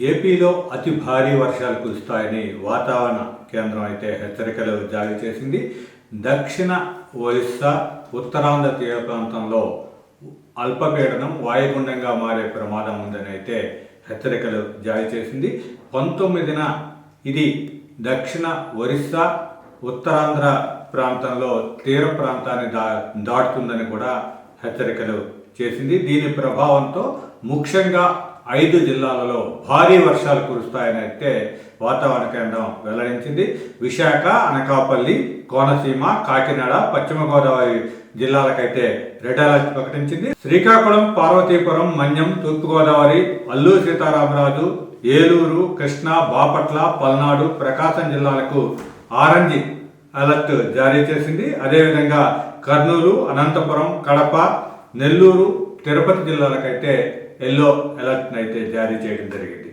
ఏపీలో అతి భారీ వర్షాలు కురుస్తాయని వాతావరణ కేంద్రం అయితే హెచ్చరికలు జారీ చేసింది. దక్షిణ ఒరిస్సా, ఉత్తరాంధ్ర తీర ప్రాంతంలో అల్పపీడనం వాయుగుండంగా మారే ప్రమాదం ఉందని అయితే హెచ్చరికలు జారీ చేసింది. 19న ఇది దక్షిణ ఒరిస్సా, ఉత్తరాంధ్ర ప్రాంతంలో తీర ప్రాంతాన్ని దాటుతుందని కూడా హెచ్చరికలు చేసింది. దీని ప్రభావంతో ముఖ్యంగా 5 జిల్లాలలో భారీ వర్షాలు కురుస్తాయని అయితే వాతావరణ కేంద్రం వెల్లడించింది. విశాఖ, అనకాపల్లి, కోనసీమ, కాకినాడ, పశ్చిమ గోదావరి జిల్లాలకైతే రెడ్ అలర్ట్ ప్రకటించింది. శ్రీకాకుళం, పార్వతీపురం, మన్యం, తూర్పుగోదావరి, అల్లూరు సీతారామరాజు, ఏలూరు, కృష్ణా, బాపట్ల, పల్నాడు, ప్రకాశం జిల్లాలకు ఆరెంజ్ అలర్ట్ జారీ చేసింది. అదేవిధంగా కర్నూలు, అనంతపురం, కడప, నెల్లూరు, తిరుపతి జిల్లాలకైతే ఎల్లో అలర్ట్ అయితే జారీ చేయడం జరిగింది.